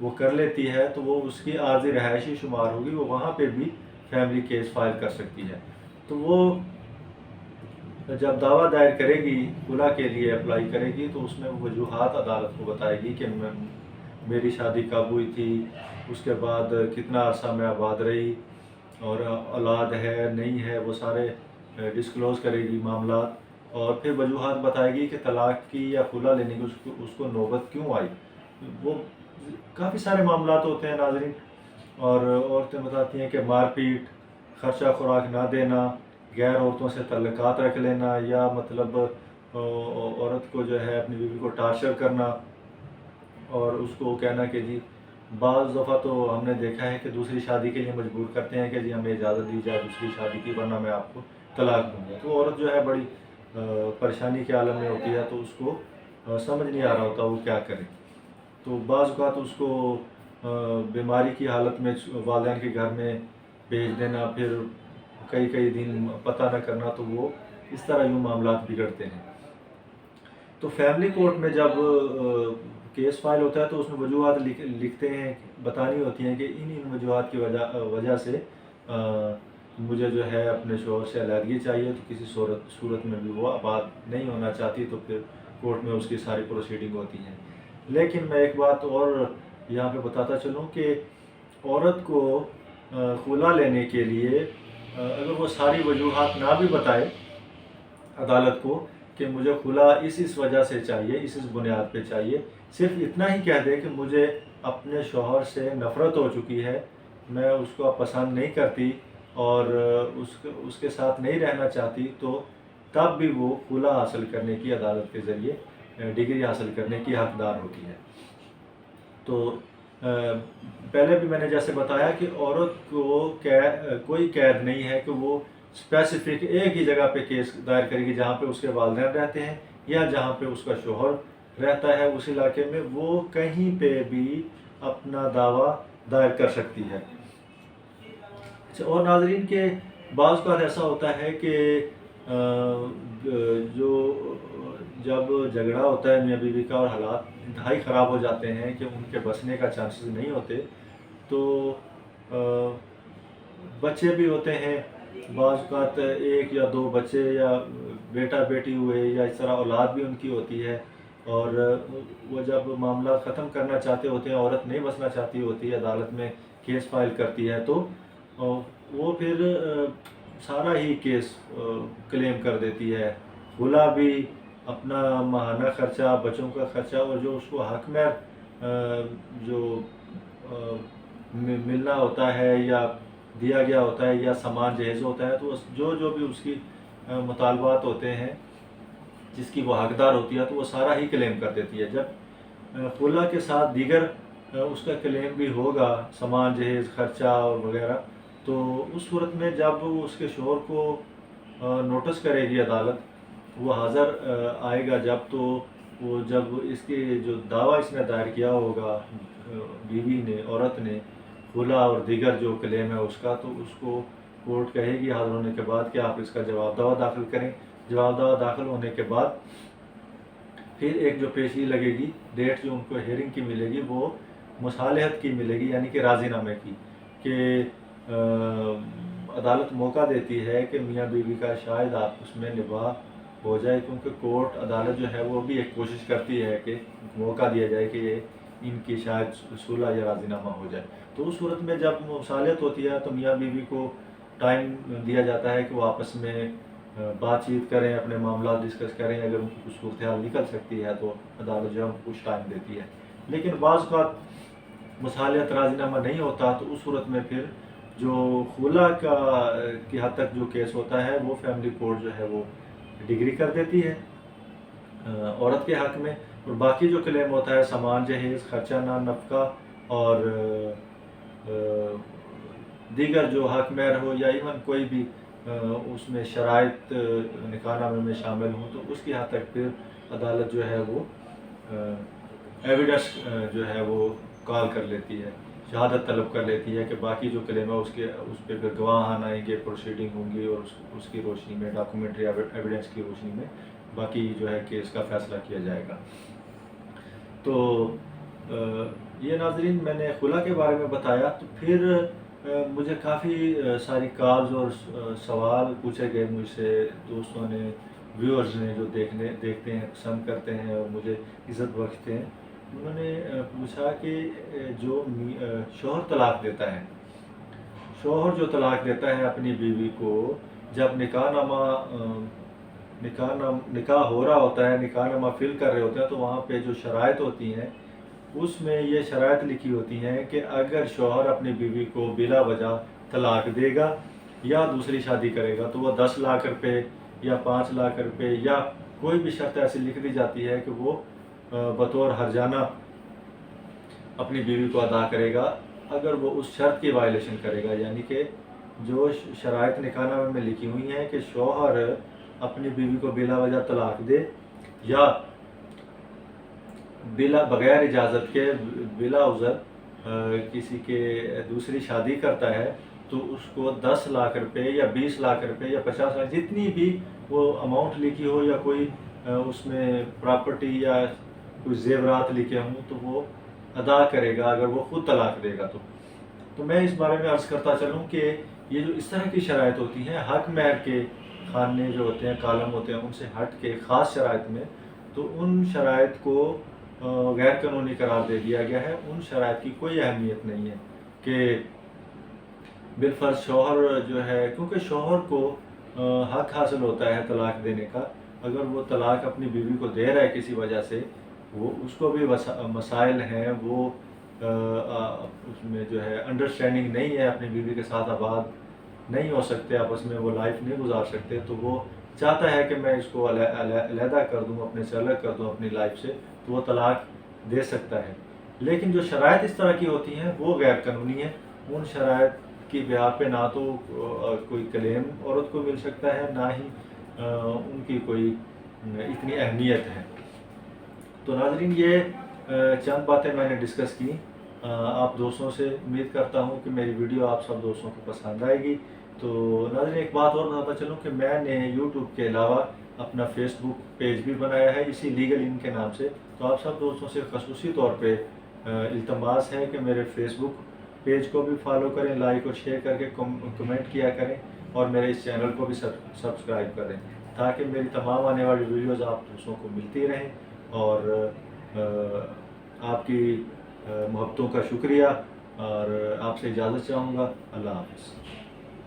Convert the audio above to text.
وہ کر لیتی ہے تو وہ اس کی عارضی رہائشی شمار ہوگی، وہ وہاں پہ بھی فیملی کیس فائل کر سکتی ہے۔ تو وہ جب دعویٰ دائر کرے گی، خلا کے لیے اپلائی کرے گی، تو اس میں وجوہات عدالت کو بتائے گی کہ میری شادی کب ہوئی تھی، اس کے بعد کتنا عرصہ میں آباد رہی، اور اولاد ہے نہیں ہے، وہ سارے ڈسکلوز کرے گی معاملات، اور پھر وجوہات بتائے گی کہ طلاق کی یا خلا لینے کی اس کو نوبت کیوں آئی۔ وہ کافی سارے معاملات ہوتے ہیں ناظرین، اور عورتیں بتاتی ہیں کہ مار پیٹ، خرچہ خوراک نہ دینا، غیر عورتوں سے تعلقات رکھ لینا، یا مطلب عورت کو جو ہے اپنی بیوی کو ٹارچر کرنا، اور اس کو کہنا کہ جی بعض دفعہ تو ہم نے دیکھا ہے کہ دوسری شادی کے لیے مجبور کرتے ہیں کہ جی ہمیں اجازت دی جائے دوسری شادی کی، ورنہ میں آپ کو طلاق دوں گا۔ تو عورت جو ہے بڑی پریشانی کے عالم میں ہوتی ہے، تو اس کو سمجھ نہیں آ رہا ہوتا وہ کیا کرے۔ تو بعض اوقات اس کو بیماری کی حالت میں والدین کے گھر میں بھیج دینا، پھر کئی دن پتہ نہ کرنا، تو وہ اس طرح یوں معاملات بگڑتے ہیں۔ تو فیملی کورٹ میں جب کیس فائل ہوتا ہے تو اس میں وجوہات لکھتے ہیں، بتانی ہوتی ہیں کہ ان وجوہات کی وجہ سے مجھے جو ہے اپنے شوہر سے علیحدگی چاہیے، تو کسی صورت میں بھی وہ آباد نہیں ہونا چاہتی، تو پھر کورٹ میں اس کی ساری پروسیڈنگ ہوتی ہیں۔ لیکن میں ایک بات اور یہاں پہ بتاتا چلوں کہ عورت کو خلا لینے کے لیے اگر وہ ساری وجوہات نہ بھی بتائے عدالت کو کہ مجھے خلا اس وجہ سے چاہیے، اس بنیاد پہ چاہیے، صرف اتنا ہی کہہ دے کہ مجھے اپنے شوہر سے نفرت ہو چکی ہے، میں اس کو پسند نہیں کرتی اور اس کے ساتھ نہیں رہنا چاہتی، تو تب بھی وہ خلا حاصل کرنے کی عدالت کے ذریعے ڈگری حاصل کرنے کی حقدار ہوتی ہے۔ تو پہلے بھی میں نے جیسے بتایا کہ عورت کو کوئی قید نہیں ہے کہ وہ اسپیسیفک ایک ہی جگہ پہ کیس دائر کرے گی جہاں پہ اس کے والدین رہتے ہیں یا جہاں پہ اس کا شوہر رہتا ہے، اس علاقے میں وہ کہیں پہ بھی اپنا دعویٰ دائر کر سکتی ہے۔ اور ناظرین کے بعض اوقات ایسا ہوتا ہے کہ جب جھگڑا ہوتا ہے میاں بیوی کا اور حالات انتہائی خراب ہو جاتے ہیں کہ ان کے بچنے کا چانسز نہیں ہوتے، تو بچے بھی ہوتے ہیں، بعض اوقات ایک یا دو بچے یا بیٹا بیٹی ہوئے یا اس طرح اولاد بھی ان کی ہوتی ہے، اور وہ جب معاملات ختم کرنا چاہتے ہوتے ہیں، عورت نہیں بسنا چاہتی ہوتی ہے، عدالت میں کیس فائل کرتی ہے، تو وہ پھر سارا ہی کیس کلیم کر دیتی ہے، خلا بھی، اپنا ماہانہ خرچہ، بچوں کا خرچہ، اور جو اس کو حق میں جو ملنا ہوتا ہے یا دیا گیا ہوتا ہے یا سامان جہیز ہوتا ہے، تو جو بھی اس کی مطالبات ہوتے ہیں جس کی وہ حقدار ہوتی ہے، تو وہ سارا ہی کلیم کر دیتی ہے۔ جب خلا کے ساتھ دیگر اس کا کلیم بھی ہوگا، سامان جہیز، خرچہ اور وغیرہ، تو اس صورت میں جب اس کے شوہر کو نوٹس کرے گی عدالت، وہ حاضر آئے گا جب، تو وہ جب اس کے جو دعویٰ اس نے دائر کیا ہوگا بیوی نے، عورت نے، خلا اور دیگر جو کلیم ہے اس کا، تو اس کو کورٹ کہے گی حاضر ہونے کے بعد کہ آپ اس کا جواب دعویٰ داخل کریں۔ جواب دعویٰ داخل ہونے کے بعد پھر ایک جو پیشی لگے گی، ڈیٹ جو ان کو ہیئرنگ کی ملے گی، وہ مصالحت کی ملے گی، یعنی کہ راضی نامے کی، کہ عدالت موقع دیتی ہے کہ میاں بیوی کا شاید آپس میں نباہ ہو جائے، کیونکہ کورٹ عدالت جو ہے وہ بھی ایک کوشش کرتی ہے کہ موقع دیا جائے کہ ان کی شاید صلح یا راضی نامہ ہو جائے۔ تو اس صورت میں جب مصالحت ہوتی ہے تو میاں بیوی کو ٹائم دیا جاتا ہے کہ وہ آپس میں بات چیت کریں، اپنے معاملات ڈسکس کریں، اگر ان کی کچھ صورتحال نکل سکتی ہے تو عدالت جو ہے کچھ ٹائم دیتی ہے۔ لیکن بعض اوقات مصالحت راضی نامہ نہیں ہوتا، تو اس صورت میں پھر جو خلا کی حد تک جو کیس ہوتا ہے، وہ فیملی کورٹ جو ہے وہ ڈگری کر دیتی ہے عورت کے حق میں، اور باقی جو کلیم ہوتا ہے، سامان جہیز، خرچہ نہ، نفقہ اور دیگر جو حق مہر ہو، یا ایون کوئی بھی اس میں شرائط نکاح نامے میں شامل ہوں، تو اس کی حد تک پھر عدالت جو ہے وہ ایویڈنس جو ہے وہ کال کر لیتی ہے، شہادت طلب کر لیتی ہے کہ باقی جو کلیم ہے اس پہ پھر گواہان آئیں گے، پروسیڈنگ ہوں گی، اور اس کی روشنی میں، ڈاکومنٹری ایویڈنس کی روشنی میں باقی جو ہے کیس کا فیصلہ کیا جائے گا۔ تو یہ ناظرین میں نے خلا کے بارے میں بتایا، تو پھر مجھے کافی ساری کالز اور سوال پوچھے گئے مجھ سے، دوستوں نے، ویورز نے، جو دیکھتے ہیں، پسند کرتے ہیں اور مجھے عزت بخشتے ہیں. انہوں نے پوچھا کہ جو شوہر طلاق دیتا ہے، شوہر جو طلاق دیتا ہے اپنی بیوی کو، جب نکاح ہو رہا ہوتا ہے، نکاح نامہ فل کر رہے ہوتے ہیں، تو وہاں پہ جو شرائط ہوتی ہیں اس میں یہ شرائط لکھی ہوتی ہیں کہ اگر شوہر اپنی بیوی کو بلا وجہ طلاق دے گا یا دوسری شادی کرے گا تو وہ 10 لاکھ روپے یا 5 لاکھ روپے یا کوئی بھی شرط ایسی لکھ دی جاتی ہے کہ وہ بطور ہرجانہ اپنی بیوی کو ادا کرے گا اگر وہ اس شرط کی وائلیشن کرے گا. یعنی کہ جو شرائط نکاح نامے میں لکھی ہوئی ہیں کہ شوہر اپنی بیوی کو بلا وجہ طلاق دے یا بغیر اجازت کے بلا عذر کسی کے دوسری شادی کرتا ہے تو اس کو 10 لاکھ روپے یا 20 لاکھ روپے یا 50 لاکھ، جتنی بھی وہ اماؤنٹ لکھی ہو یا کوئی اس میں پراپرٹی یا کوئی زیورات لکھے ہوں تو وہ ادا کرے گا اگر وہ خود طلاق دے گا. تو میں اس بارے میں عرض کرتا چلوں کہ یہ جو اس طرح کی شرائط ہوتی ہیں حق مہر کے خانے جو ہوتے ہیں، کالم ہوتے ہیں، ان سے ہٹ کے خاص شرائط میں، تو ان شرائط کو غیر قانونی قرار دے دیا گیا ہے. ان شرائط کی کوئی اہمیت نہیں ہے کہ بالفرض شوہر جو ہے، کیونکہ شوہر کو حق حاصل ہوتا ہے طلاق دینے کا. اگر وہ طلاق اپنی بیوی کو دے رہا ہے کسی وجہ سے، وہ اس کو بھی مسائل ہیں، وہ اس میں جو ہے انڈرسٹینڈنگ نہیں ہے، اپنی بیوی کے ساتھ آباد نہیں ہو سکتے، آپس میں وہ لائف نہیں گزار سکتے، تو وہ چاہتا ہے کہ میں اس کو علیحدہ کر دوں، اپنے سے الگ کر دوں اپنی لائف سے، تو وہ طلاق دے سکتا ہے. لیکن جو شرائط اس طرح کی ہوتی ہیں وہ غیر قانونی ہیں. ان شرائط کی بنا پہ نہ تو کوئی کلیم عورت کو مل سکتا ہے، نہ ہی ان کی کوئی اتنی اہمیت ہے. تو ناظرین یہ چند باتیں میں نے ڈسکس کی آپ دوستوں سے. امید کرتا ہوں کہ میری ویڈیو آپ سب دوستوں کو پسند آئے گی. تو ناظرین ایک بات اور بتاتا چلوں کہ میں نے یوٹیوب کے علاوہ اپنا فیس بک پیج بھی بنایا ہے اسی لیگل ان کے نام سے. تو آپ سب دوستوں سے خصوصی طور پہ التماس ہے کہ میرے فیس بک پیج کو بھی فالو کریں، لائک اور شیئر کر کے کمنٹ کیا کریں، اور میرے اس چینل کو بھی سبسکرائب کریں تاکہ میری تمام آنے والی ویڈیوز آپ دوستوں کو ملتی رہیں. اور آپ کی محبتوں کا شکریہ، اور آپ سے اجازت چاہوں گا. اللہ حافظ.